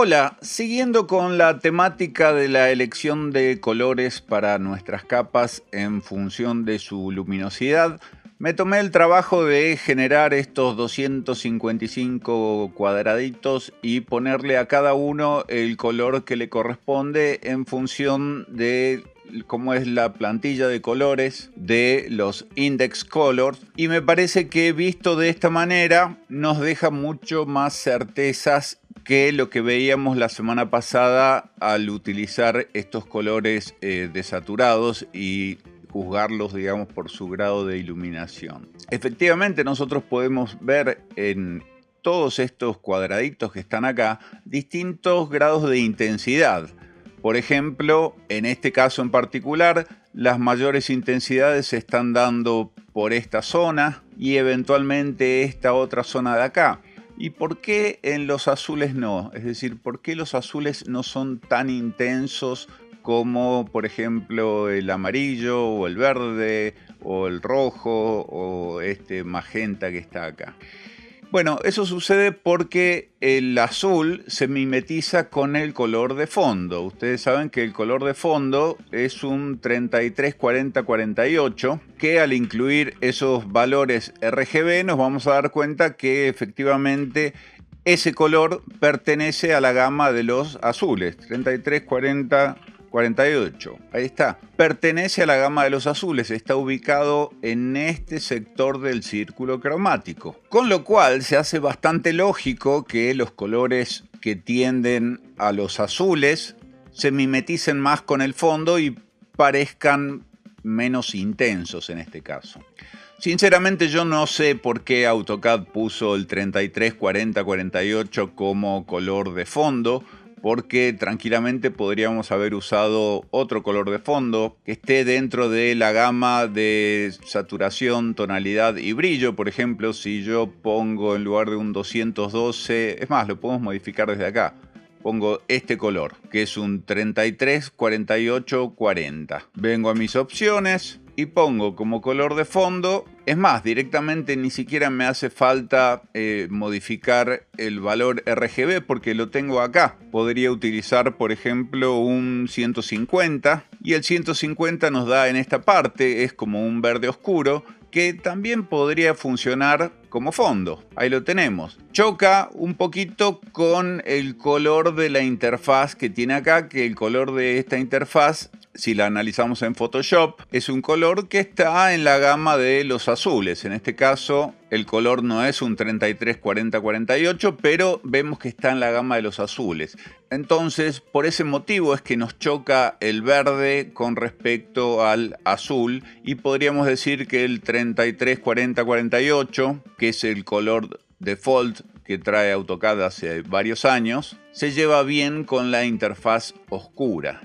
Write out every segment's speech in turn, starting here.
Hola, siguiendo con la temática de la elección de colores para nuestras capas en función de su luminosidad, me tomé el trabajo de generar estos 255 cuadraditos y ponerle a cada uno el color que le corresponde en función de cómo es la plantilla de colores de los index colors, y me parece que visto de esta manera nos deja mucho más certezas que lo que veíamos la semana pasada al utilizar estos colores desaturados y juzgarlos, digamos, por su grado de iluminación. Efectivamente, nosotros podemos ver en todos estos cuadraditos que están acá distintos grados de intensidad. Por ejemplo, en este caso en particular, las mayores intensidades se están dando por esta zona y eventualmente esta otra zona de acá. ¿Y por qué en los azules no? Es decir, ¿por qué los azules no son tan intensos como, por ejemplo, el amarillo o el verde o el rojo o este magenta que está acá? Bueno, eso sucede porque el azul se mimetiza con el color de fondo. Ustedes saben que el color de fondo es un 33, 40, 48, que al incluir esos valores RGB nos vamos a dar cuenta que efectivamente ese color pertenece a la gama de los azules, 33, 40, 48. Ahí está. Pertenece a la gama de los azules, está ubicado en este sector del círculo cromático. Con lo cual se hace bastante lógico que los colores que tienden a los azules se mimeticen más con el fondo y parezcan menos intensos en este caso. Sinceramente yo no sé por qué AutoCAD puso el 33, 40, 48 como color de fondo, porque tranquilamente podríamos haber usado otro color de fondo que esté dentro de la gama de saturación, tonalidad y brillo. Por ejemplo, si yo pongo en lugar de un 212, es más, lo podemos modificar desde acá. Pongo este color, que es un 33, 48, 40. Vengo a mis opciones y pongo como color de fondo. Es más, directamente ni siquiera me hace falta modificar el valor RGB porque lo tengo acá. Podría utilizar, por ejemplo, un 150 y el 150 nos da en esta parte, es como un verde oscuro, que también podría funcionar como fondo. Ahí lo tenemos. Choca un poquito con el color de la interfaz que tiene acá, que el color de esta interfaz, si la analizamos en Photoshop, es un color que está en la gama de los azules. En este caso, el color no es un 33, 40, 48, pero vemos que está en la gama de los azules. Entonces, por ese motivo es que nos choca el verde con respecto al azul y podríamos decir que el 33, 40, 48, que es el color default que trae AutoCAD hace varios años, se lleva bien con la interfaz oscura.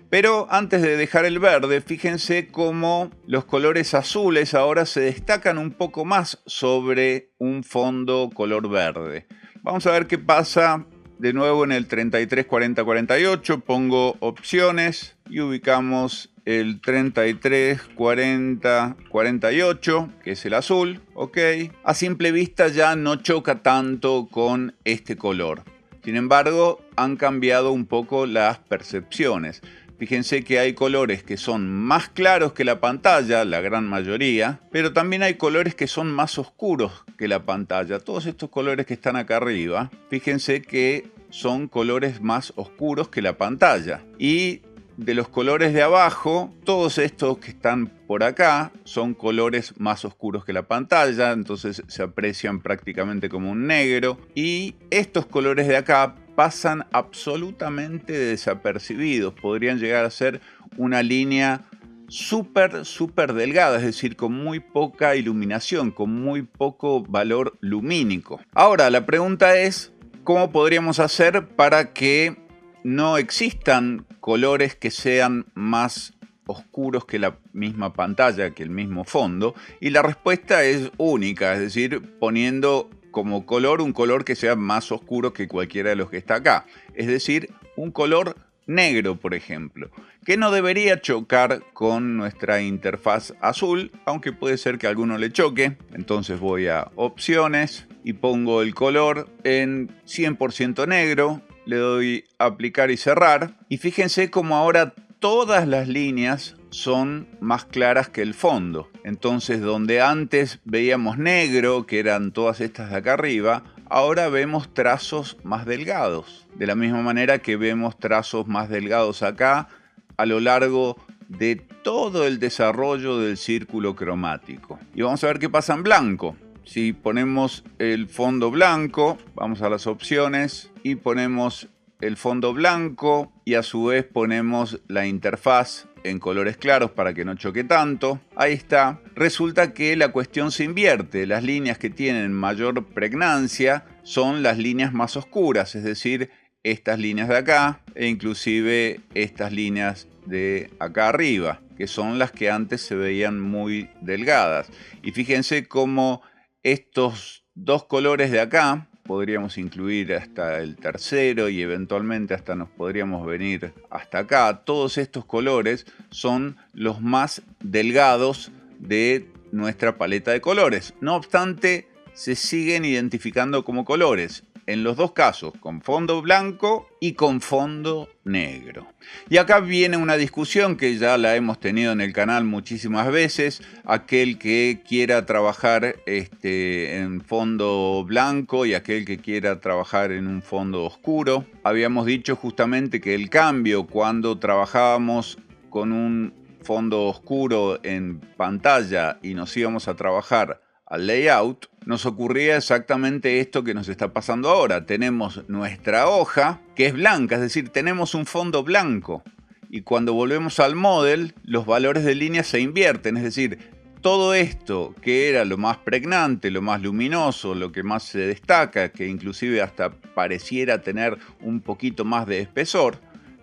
Pero antes de dejar el verde, fíjense cómo los colores azules ahora se destacan un poco más sobre un fondo color verde. Vamos a ver qué pasa de nuevo en el 33, 40, 48. Pongo opciones y ubicamos el 33, 40, 48, que es el azul. Ok. A simple vista ya no choca tanto con este color. Sin embargo, han cambiado un poco las percepciones. Fíjense que hay colores que son más claros que la pantalla, la gran mayoría, pero también hay colores que son más oscuros que la pantalla. Todos estos colores que están acá arriba, fíjense que son colores más oscuros que la pantalla. Y de los colores de abajo, todos estos que están por acá son colores más oscuros que la pantalla, entonces se aprecian prácticamente como un negro. Y estos colores de acá pasan absolutamente desapercibidos, podrían llegar a ser una línea súper delgada, es decir, con muy poca iluminación, con muy poco valor lumínico. Ahora, la pregunta es, ¿cómo podríamos hacer para que no existan colores que sean más oscuros que la misma pantalla, que el mismo fondo? Y la respuesta es única, es decir, poniendo como color un color que sea más oscuro que cualquiera de los que está acá. Es decir, un color negro, por ejemplo, que no debería chocar con nuestra interfaz azul, aunque puede ser que a alguno le choque. Entonces voy a opciones y pongo el color en 100% negro le doy aplicar y cerrar. Y fíjense cómo ahora todas las líneas son más claras que el fondo. Entonces, donde antes veíamos negro, que eran todas estas de acá arriba, ahora vemos trazos más delgados. De la misma manera que vemos trazos más delgados acá a lo largo de todo el desarrollo del círculo cromático. Y vamos a ver qué pasa en blanco. Si ponemos el fondo blanco, vamos a las opciones y ponemos el fondo blanco y a su vez ponemos la interfaz en colores claros para que no choque tanto. Ahí está. Resulta que la cuestión se invierte. Las líneas que tienen mayor pregnancia son las líneas más oscuras, es decir, estas líneas de acá e inclusive estas líneas de acá arriba, que son las que antes se veían muy delgadas. Y fíjense cómo estos dos colores de acá, podríamos incluir hasta el tercero y eventualmente hasta nos podríamos venir hasta acá. Todos estos colores son los más delgados de nuestra paleta de colores. No obstante, se siguen identificando como colores. En los dos casos, con fondo blanco y con fondo negro. Y acá viene una discusión que ya la hemos tenido en el canal muchísimas veces. Aquel que quiera trabajar en fondo blanco y aquel que quiera trabajar en un fondo oscuro. Habíamos dicho justamente que el cambio cuando trabajábamos con un fondo oscuro en pantalla y nos íbamos a trabajar al layout, nos ocurría exactamente esto que nos está pasando ahora. Tenemos nuestra hoja que es blanca, es decir, tenemos un fondo blanco. Y cuando volvemos al model, los valores de línea se invierten, es decir, todo esto que era lo más pregnante, lo más luminoso, lo que más se destaca, que inclusive hasta pareciera tener un poquito más de espesor,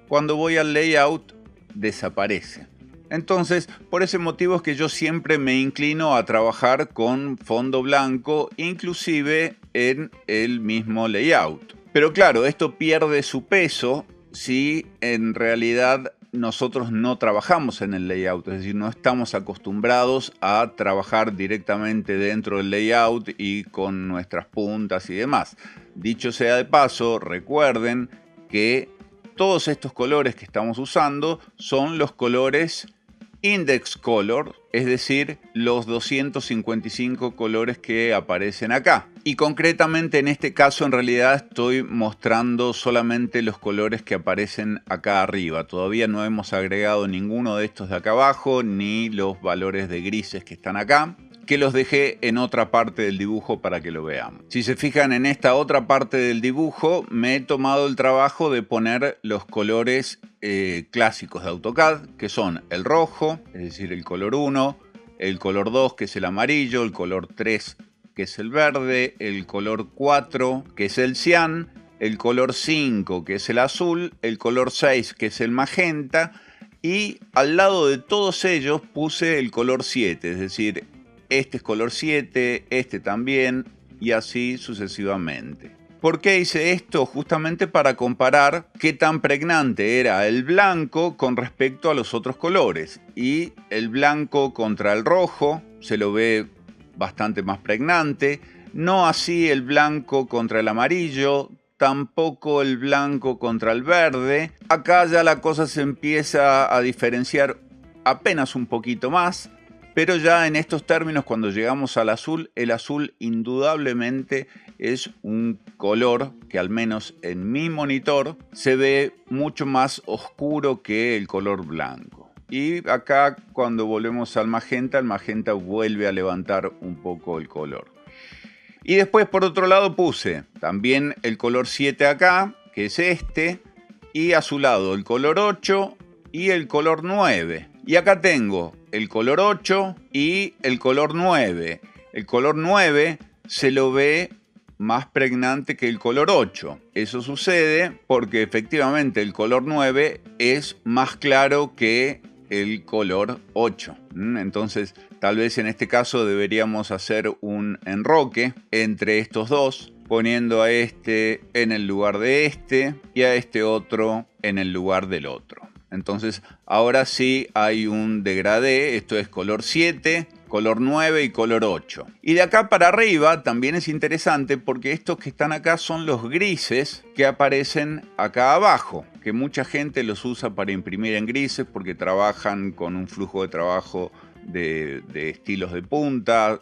cuando voy al layout desaparece. Entonces, por ese motivo es que yo siempre me inclino a trabajar con fondo blanco, inclusive en el mismo layout. Pero claro, esto pierde su peso si en realidad nosotros no trabajamos en el layout, es decir, no estamos acostumbrados a trabajar directamente dentro del layout y con nuestras puntas y demás. Dicho sea de paso, recuerden que todos estos colores que estamos usando son los colores Index Color, es decir, los 255 colores que aparecen acá. Y concretamente en este caso en realidad estoy mostrando solamente los colores que aparecen acá arriba. Todavía no hemos agregado ninguno de estos de acá abajo, ni los valores de grises que están acá, que los dejé en otra parte del dibujo para que lo veamos. Si se fijan en esta otra parte del dibujo, me he tomado el trabajo de poner los colores clásicos de AutoCAD, que son el rojo, es decir, el color 1, el color 2, que es el amarillo, el color 3, que es el verde, el color 4, que es el cian, el color 5, que es el azul, el color 6, que es el magenta, y al lado de todos ellos puse el color 7, es decir, este es color 7, este también, y así sucesivamente. ¿Por qué hice esto? Justamente para comparar qué tan pregnante era el blanco con respecto a los otros colores. Y el blanco contra el rojo se lo ve bastante más pregnante. No así el blanco contra el amarillo, tampoco el blanco contra el verde. Acá ya la cosa se empieza a diferenciar apenas un poquito más. Pero ya en estos términos, cuando llegamos al azul, el azul indudablemente es un color que al menos en mi monitor se ve mucho más oscuro que el color blanco. Y acá cuando volvemos al magenta, el magenta vuelve a levantar un poco el color. Y después por otro lado puse también el color 7 acá, que es este, y a su lado el color 8 y el color 9. Y acá tengo el color 8 y el color 9. El color 9 se lo ve más pregnante que el color 8. Eso sucede porque efectivamente el color 9 es más claro que el color 8. Entonces, tal vez en este caso deberíamos hacer un enroque entre estos dos, poniendo a este en el lugar de este y a este otro en el lugar del otro. Entonces, ahora sí hay un degradé. Esto es color 7 color 9 y color 8. Y de acá para arriba también es interesante porque estos que están acá son los grises que aparecen acá abajo, que mucha gente los usa para imprimir en grises porque trabajan con un flujo de trabajo de estilos de punta,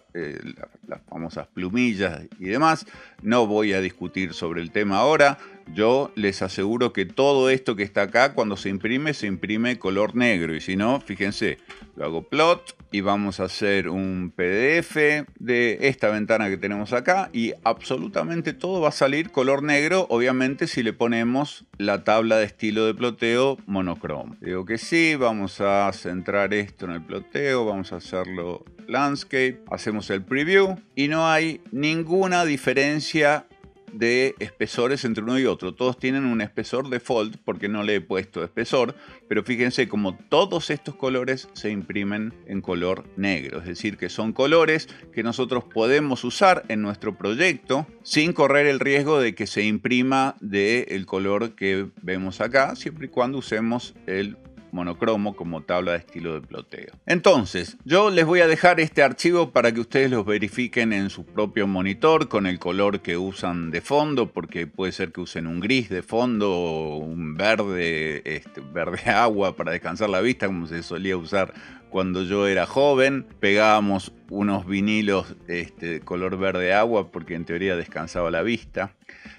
las famosas plumillas y demás. No voy a discutir sobre el tema ahora. Yo les aseguro que todo esto que está acá, cuando se imprime color negro. Y si no, fíjense, lo hago plot y vamos a hacer un PDF de esta ventana que tenemos acá y absolutamente todo va a salir color negro, obviamente si le ponemos la tabla de estilo de ploteo monocromo. Digo que sí, vamos a centrar esto en el ploteo, vamos a hacerlo landscape, hacemos el preview y no hay ninguna diferencia de espesores entre uno y otro. Todos tienen un espesor default porque no le he puesto espesor, pero fíjense como todos estos colores se imprimen en color negro, es decir que son colores que nosotros podemos usar en nuestro proyecto sin correr el riesgo de que se imprima del color que vemos acá, siempre y cuando usemos el monocromo como tabla de estilo de ploteo. Entonces, yo les voy a dejar este archivo para que ustedes los verifiquen en su propio monitor con el color que usan de fondo, porque puede ser que usen un gris de fondo o un verde, verde agua para descansar la vista, como se solía usar cuando yo era joven. Pegábamos unos vinilos de color verde agua porque en teoría descansaba la vista.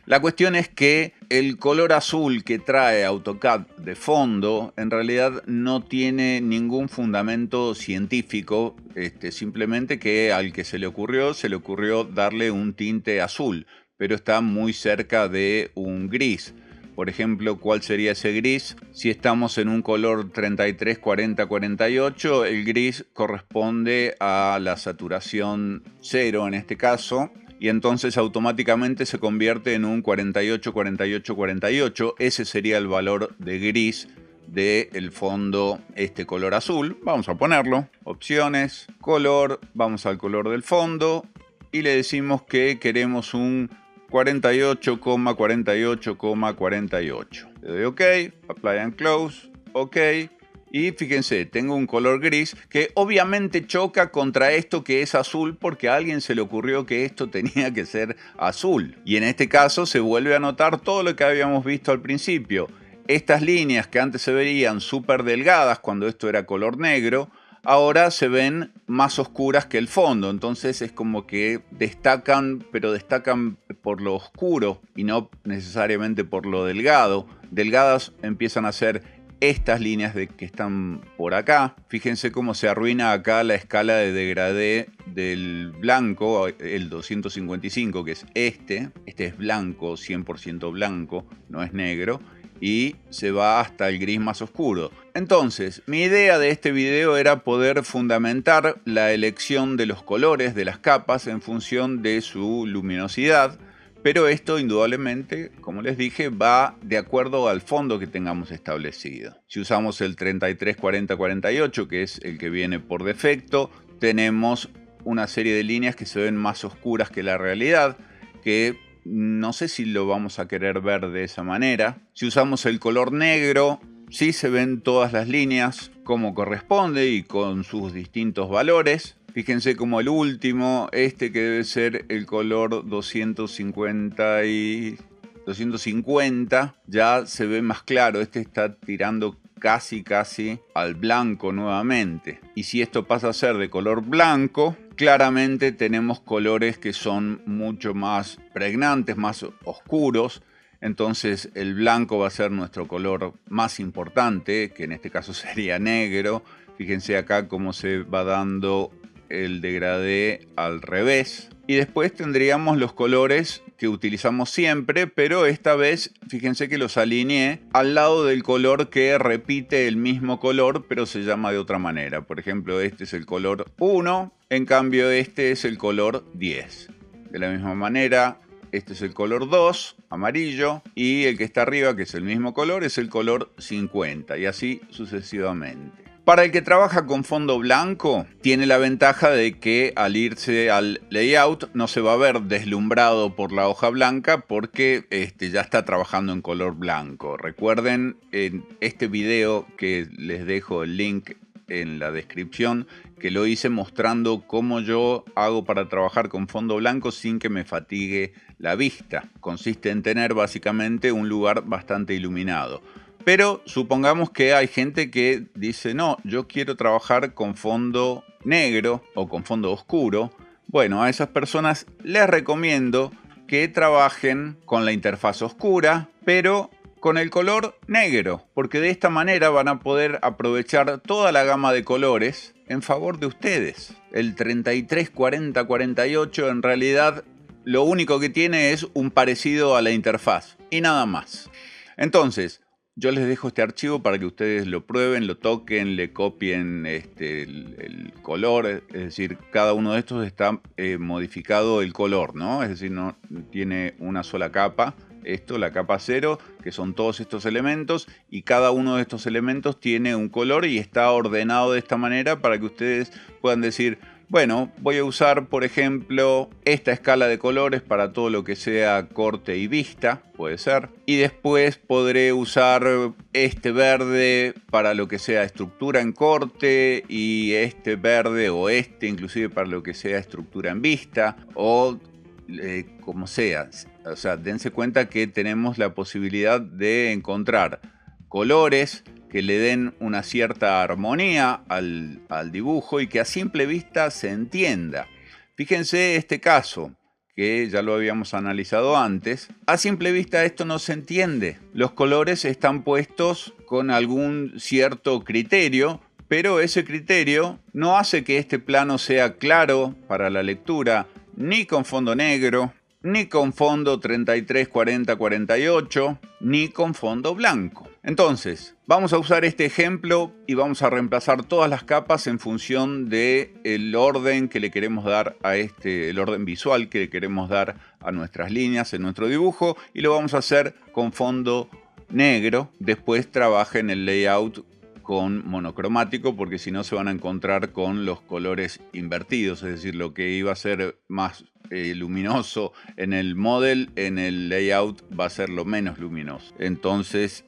La cuestión es que el color azul que trae AutoCAD de fondo en realidad no tiene ningún fundamento científico, simplemente que al que se le ocurrió darle un tinte azul, pero está muy cerca de un gris. Por ejemplo, ¿cuál sería ese gris? Si estamos en un color 33, 40, 48, el gris corresponde a la saturación 0 en este caso, y entonces automáticamente se convierte en un 48, 48, 48. Ese sería el valor de gris del fondo, este color azul. Vamos a ponerlo, opciones, color, vamos al color del fondo y le decimos que queremos un 48,48,48. Le doy OK, Apply and Close, OK. Y fíjense, tengo un color gris que obviamente choca contra esto que es azul porque a alguien se le ocurrió que esto tenía que ser azul. Y en este caso se vuelve a notar todo lo que habíamos visto al principio. Estas líneas que antes se veían súper delgadas cuando esto era color negro, ahora se ven más oscuras que el fondo. Entonces es como que destacan, pero destacan por lo oscuro y no necesariamente por lo delgado. Delgadas empiezan a ser estas líneas que están por acá. Fíjense cómo se arruina acá la escala de degradé del blanco, el 255, que es este es blanco, 100% blanco, no es negro, y se va hasta el gris más oscuro. Entonces, mi idea de este video era poder fundamentar la elección de los colores de las capas en función de su luminosidad. Pero esto indudablemente, como les dije, va de acuerdo al fondo que tengamos establecido. Si usamos el 33, 40, 48, que es el que viene por defecto, tenemos una serie de líneas que se ven más oscuras que la realidad, que no sé si lo vamos a querer ver de esa manera. Si usamos el color negro, sí se ven todas las líneas como corresponde y con sus distintos valores. Fíjense como el último, que debe ser el color 250, ya se ve más claro. Este está tirando casi al blanco nuevamente. Y si esto pasa a ser de color blanco, claramente tenemos colores que son mucho más pregnantes, más oscuros. Entonces el blanco va a ser nuestro color más importante, que en este caso sería negro. Fíjense acá cómo se va dando el degradé al revés. Y después tendríamos los colores que utilizamos siempre, pero esta vez fíjense que los alineé al lado del color que repite el mismo color, pero se llama de otra manera. Por ejemplo, este es el color 1, en cambio este es el color 10. De la misma manera, este es el color 2, amarillo, y el que está arriba, que es el mismo color, es el color 50, y así sucesivamente. Para el que trabaja con fondo blanco, tiene la ventaja de que al irse al layout no se va a ver deslumbrado por la hoja blanca porque ya está trabajando en color blanco. Recuerden en este video que les dejo el link en la descripción que lo hice mostrando cómo yo hago para trabajar con fondo blanco sin que me fatigue la vista. Consiste en tener básicamente un lugar bastante iluminado. Pero supongamos que hay gente que dice, no, yo quiero trabajar con fondo negro o con fondo oscuro. Bueno, a esas personas les recomiendo que trabajen con la interfaz oscura, pero con el color negro, porque de esta manera van a poder aprovechar toda la gama de colores en favor de ustedes. El 33, 40, 48 en realidad lo único que tiene es un parecido a la interfaz y nada más. Entonces, yo les dejo este archivo para que ustedes lo prueben, lo toquen, le copien el color, es decir, cada uno de estos está modificado el color, ¿no? Es decir, no tiene una sola capa. Esto, la capa 0, que son todos estos elementos, y cada uno de estos elementos tiene un color y está ordenado de esta manera para que ustedes puedan decir, bueno, voy a usar, por ejemplo, esta escala de colores para todo lo que sea corte y vista, puede ser. Y después podré usar este verde para lo que sea estructura en corte y este verde o este inclusive para lo que sea estructura en vista o como sea. O sea, dense cuenta que tenemos la posibilidad de encontrar colores que le den una cierta armonía al dibujo y que a simple vista se entienda. Fíjense este caso, que ya lo habíamos analizado antes. A simple vista esto no se entiende. Los colores están puestos con algún cierto criterio, pero ese criterio no hace que este plano sea claro para la lectura, ni con fondo negro, ni con fondo 33, 40, 48, ni con fondo blanco. Entonces, vamos a usar este ejemplo y vamos a reemplazar todas las capas en función del orden que le queremos dar a el orden visual que le queremos dar a nuestras líneas en nuestro dibujo, y lo vamos a hacer con fondo negro. Después trabajen el layout con monocromático, porque si no se van a encontrar con los colores invertidos, es decir, lo que iba a ser más luminoso en el model, en el layout va a ser lo menos luminoso. Entonces,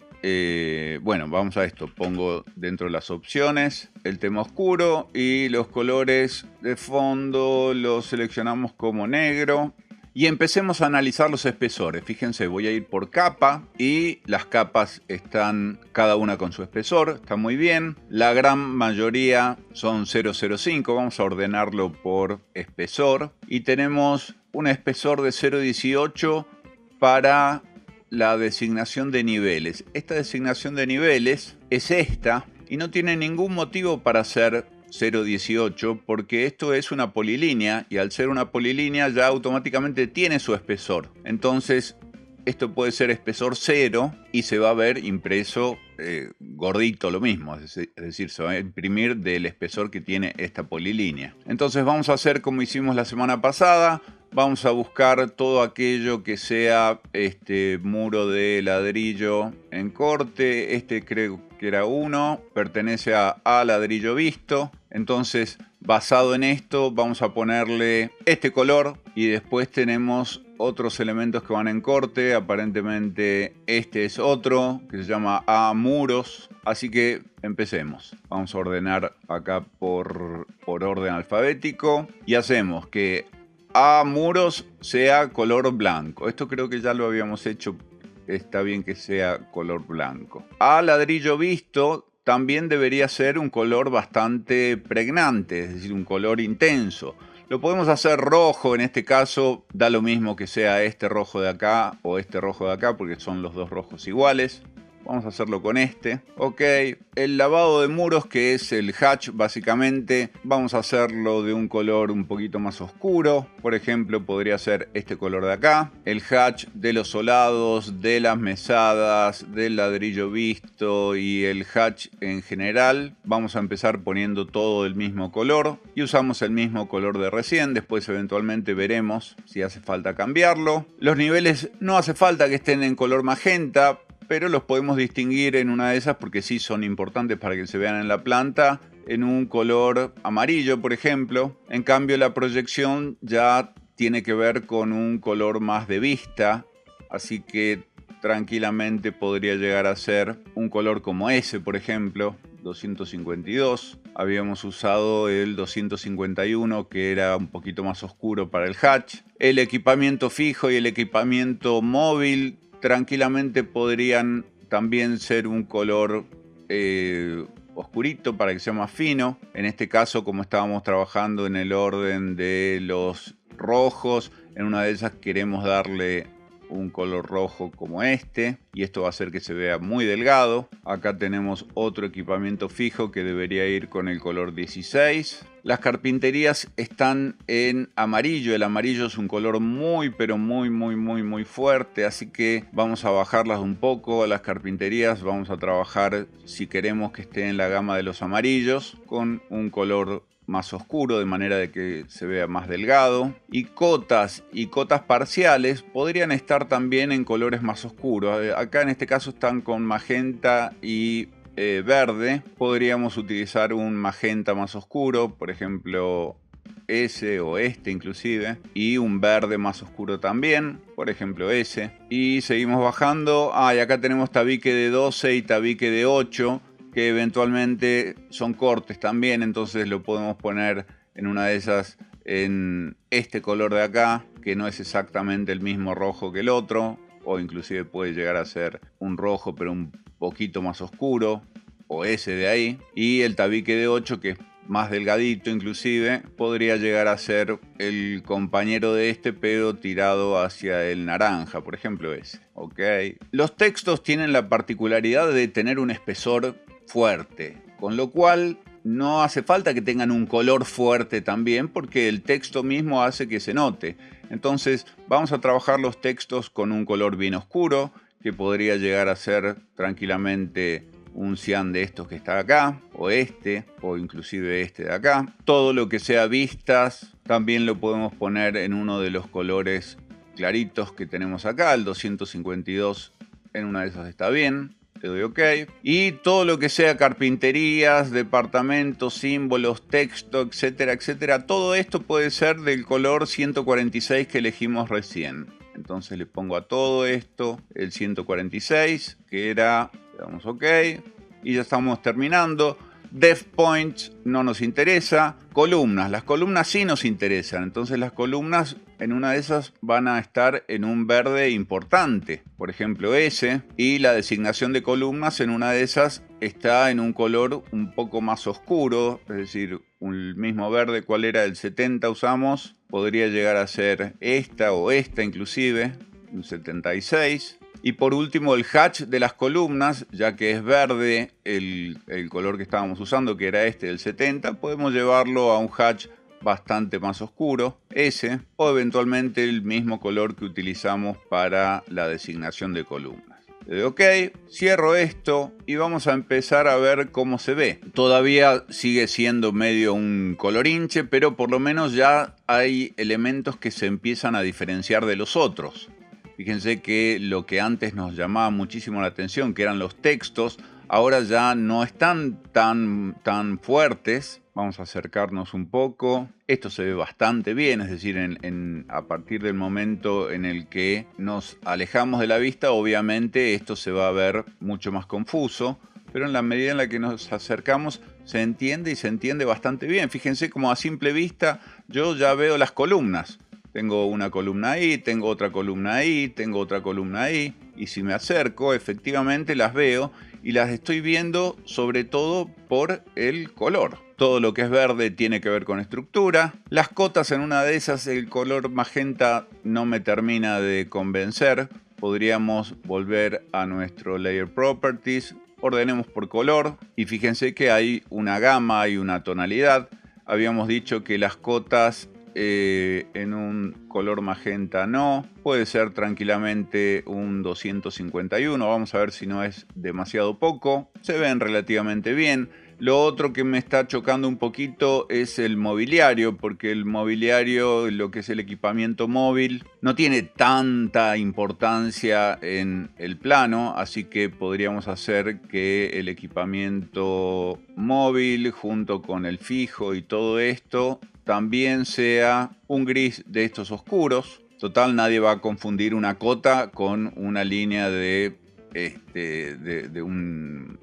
bueno, vamos a esto. Pongo dentro de las opciones el tema oscuro y los colores de fondo los seleccionamos como negro. Y empecemos a analizar los espesores. Fíjense, voy a ir por capa y las capas están cada una con su espesor. Está muy bien. La gran mayoría son 0,05. Vamos a ordenarlo por espesor. Y tenemos un espesor de 0,18 para la designación de niveles. Esta designación de niveles es esta y no tiene ningún motivo para ser 0,18 porque esto es una polilínea y al ser una polilínea ya automáticamente tiene su espesor. Entonces esto puede ser espesor 0 y se va a ver impreso gordito lo mismo, es decir, se va a imprimir del espesor que tiene esta polilínea. Entonces vamos a hacer como hicimos la semana pasada. Vamos a buscar todo aquello que sea muro de ladrillo en corte. Este creo que era 1, pertenece a ladrillo visto. Entonces, basado en esto, vamos a ponerle este color y después tenemos otros elementos que van en corte. Aparentemente este es otro que se llama A muros. Así que empecemos. Vamos a ordenar acá por orden alfabético y hacemos que A muros sea color blanco. Esto creo que ya lo habíamos hecho. Está bien que sea color blanco. A ladrillo visto también debería ser un color bastante pregnante, es decir, un color intenso. Lo podemos hacer rojo, en este caso da lo mismo que sea este rojo de acá o este rojo de acá, porque son los dos rojos iguales. Vamos a hacerlo con este. Ok, el lavado de muros, que es el hatch básicamente, vamos a hacerlo de un color un poquito más oscuro. Por ejemplo, podría ser este color de acá. El hatch de los solados, de las mesadas, del ladrillo visto y el hatch en general. Vamos a empezar poniendo todo del mismo color y usamos el mismo color de recién. Después eventualmente veremos si hace falta cambiarlo. Los niveles no hace falta que estén en color magenta, pero los podemos distinguir en una de esas porque sí son importantes para que se vean en la planta, en un color amarillo, por ejemplo. En cambio, la proyección ya tiene que ver con un color más de vista, así que tranquilamente podría llegar a ser un color como ese, por ejemplo. 252. Habíamos usado el 251, que era un poquito más oscuro para el hatch. El equipamiento fijo y el equipamiento móvil tranquilamente podrían también ser un color oscurito para que sea más fino. En este caso, como estábamos trabajando en el orden de los rojos, en una de esas queremos darle un color rojo como este, y esto va a hacer que se vea muy delgado. Acá tenemos otro equipamiento fijo que debería ir con el color 16. Las carpinterías están en amarillo. El amarillo es un color muy pero muy fuerte, así que vamos a bajarlas un poco. Las carpinterías vamos a trabajar, si queremos que esté en la gama de los amarillos, con un color más oscuro, de manera de que se vea más delgado. Y cotas parciales podrían estar también en colores más oscuros. Acá en este caso están con magenta y verde. Podríamos utilizar un magenta más oscuro, por ejemplo ese o este inclusive, y un verde más oscuro también, por ejemplo ese. Y seguimos bajando. Y acá tenemos tabique de 12 y tabique de 8, que eventualmente son cortes también, entonces lo podemos poner en una de esas en este color de acá, que no es exactamente el mismo rojo que el otro, o inclusive puede llegar a ser un rojo pero un poquito más oscuro, o ese de ahí. Y el tabique de 8, que es más delgadito inclusive, podría llegar a ser el compañero de este pero tirado hacia el naranja, por ejemplo ese. Ok. Los textos tienen la particularidad de tener un espesor fuerte, con lo cual no hace falta que tengan un color fuerte también, porque el texto mismo hace que se note. Entonces vamos a trabajar los textos con un color bien oscuro, que podría llegar a ser tranquilamente un cian de estos que está acá, o inclusive este de acá. Todo lo que sea vistas también lo podemos poner en uno de los colores claritos que tenemos acá. El 252 en una de esas está bien. Le doy OK. Y todo lo que sea carpinterías, departamentos, símbolos, texto, etcétera, etcétera, todo esto puede ser del color 146 que elegimos recién. Entonces le pongo a todo esto el 146, que era, le damos OK, y ya estamos terminando. Depth points no nos interesa. Columnas, las columnas sí nos interesan. Entonces las columnas en una de esas van a estar en un verde importante, por ejemplo ese. Y la designación de columnas en una de esas está en un color un poco más oscuro, es decir, un mismo verde. ¿Cuál era? El 70 usamos. Podría llegar a ser esta o esta inclusive, un 76. Y por último el hatch de las columnas, ya que es verde el color que estábamos usando, que era este del 70, podemos llevarlo a un hatch bastante más oscuro, ese, o eventualmente el mismo color que utilizamos para la designación de columnas. Le doy OK, cierro esto y vamos a empezar a ver cómo se ve. Todavía sigue siendo medio un colorinche, pero por lo menos ya hay elementos que se empiezan a diferenciar de los otros. Fíjense que lo que antes nos llamaba muchísimo la atención, que eran los textos, ahora ya no están tan fuertes. Vamos a acercarnos un poco. Esto se ve bastante bien, es decir, a partir del momento en el que nos alejamos de la vista, obviamente esto se va a ver mucho más confuso, pero en la medida en la que nos acercamos se entiende y se entiende bastante bien. Fíjense como a simple vista yo ya veo las columnas. Tengo una columna ahí, tengo otra columna ahí, tengo otra columna ahí. Y si me acerco, efectivamente las veo y las estoy viendo sobre todo por el color. Todo lo que es verde tiene que ver con estructura. Las cotas en una de esas, el color magenta no me termina de convencer. Podríamos volver a nuestro Layer Properties, ordenemos por color y fíjense que hay una gama, hay una tonalidad. Habíamos dicho que las cotas en un color magenta no, puede ser tranquilamente un 251, vamos a ver si no es demasiado poco, se ven relativamente bien. Lo otro que me está chocando un poquito es el mobiliario, porque el mobiliario, lo que es el equipamiento móvil, no tiene tanta importancia en el plano, así que podríamos hacer que el equipamiento móvil junto con el fijo y todo esto también sea un gris de estos oscuros. Total, nadie va a confundir una cota con una línea de de un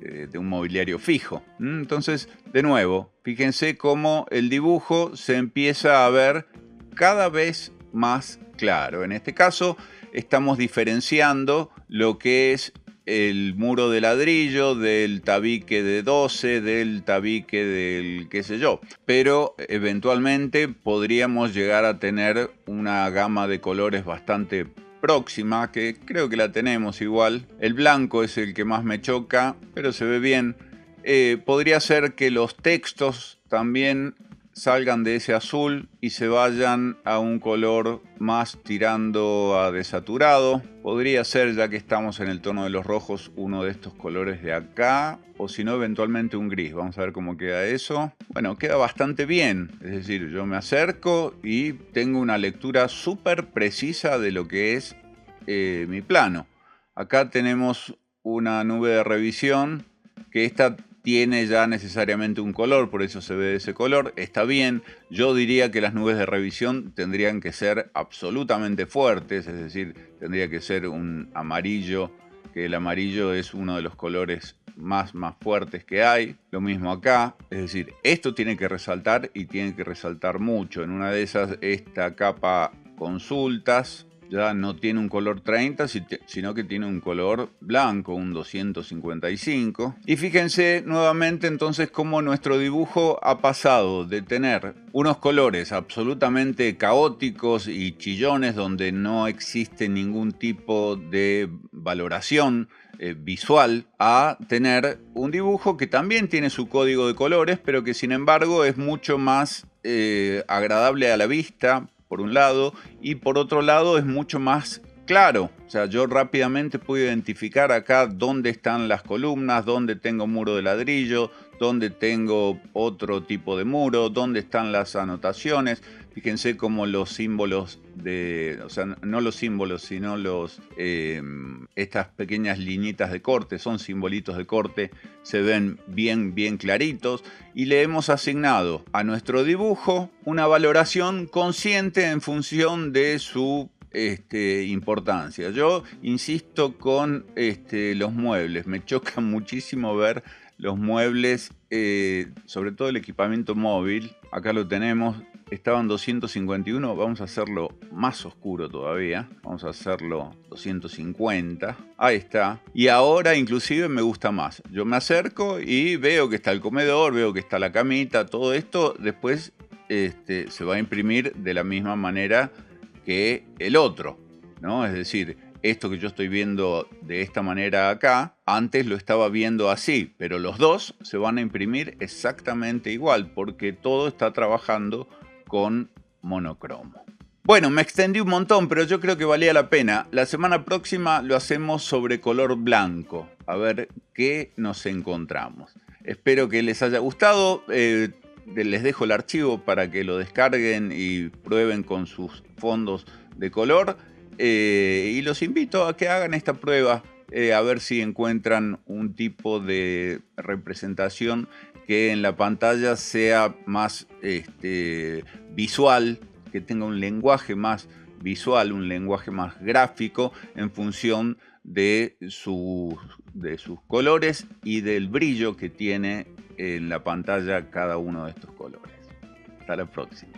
mobiliario fijo. Entonces, de nuevo, fíjense cómo el dibujo se empieza a ver cada vez más claro. En este caso, estamos diferenciando lo que es el muro de ladrillo del tabique de 12, del tabique del qué sé yo. Pero eventualmente podríamos llegar a tener una gama de colores bastante próxima, que creo que la tenemos igual. El blanco es el que más me choca, pero se ve bien. Podría ser que los textos también salgan de ese azul y se vayan a un color más tirando a desaturado. Podría ser, ya que estamos en el tono de los rojos, uno de estos colores de acá, o si no, eventualmente un gris. Vamos a ver cómo queda eso. Bueno, queda bastante bien. Es decir, yo me acerco y tengo una lectura súper precisa de lo que es mi plano. Acá tenemos una nube de revisión que esta tiene ya necesariamente un color, por eso se ve de ese color. Está bien. Yo diría que las nubes de revisión tendrían que ser absolutamente fuertes, es decir, tendría que ser un amarillo, que el amarillo es uno de los colores más fuertes que hay. Lo mismo acá, es decir, esto tiene que resaltar y tiene que resaltar mucho. En una de esas, esta capa consultas ya no tiene un color 30, sino que tiene un color blanco, un 255. Y fíjense nuevamente entonces cómo nuestro dibujo ha pasado de tener unos colores absolutamente caóticos y chillones donde no existe ningún tipo de valoración visual, a tener un dibujo que también tiene su código de colores, pero que sin embargo es mucho más agradable a la vista, por un lado, y por otro lado es mucho más claro. O sea, yo rápidamente puedo identificar acá dónde están las columnas, dónde tengo muro de ladrillo, dónde tengo otro tipo de muro, dónde están las anotaciones. Fíjense cómo los símbolos o sea, no los símbolos, sino estas pequeñas liñitas de corte, son simbolitos de corte, se ven bien claritos, y le hemos asignado a nuestro dibujo una valoración consciente en función de su importancia. Yo insisto con los muebles, me choca muchísimo ver los muebles, sobre todo el equipamiento móvil. Acá lo tenemos, estaba en 251, vamos a hacerlo más oscuro todavía, vamos a hacerlo 250, ahí está. Y ahora inclusive me gusta más, yo me acerco y veo que está el comedor, veo que está la camita, todo esto después se va a imprimir de la misma manera que el otro, ¿no? Es decir, esto que yo estoy viendo de esta manera acá, antes lo estaba viendo así, pero los dos se van a imprimir exactamente igual, porque todo está trabajando con monocromo. Bueno, me extendí un montón, pero yo creo que valía la pena. La semana próxima lo hacemos sobre color blanco, a ver qué nos encontramos. Espero que les haya gustado. Les dejo el archivo para que lo descarguen y prueben con sus fondos de color. Y los invito a que hagan esta prueba, a ver si encuentran un tipo de representación que en la pantalla sea más visual, que tenga un lenguaje más visual, un lenguaje más gráfico en función de sus colores y del brillo que tiene en la pantalla cada uno de estos colores. Hasta la próxima.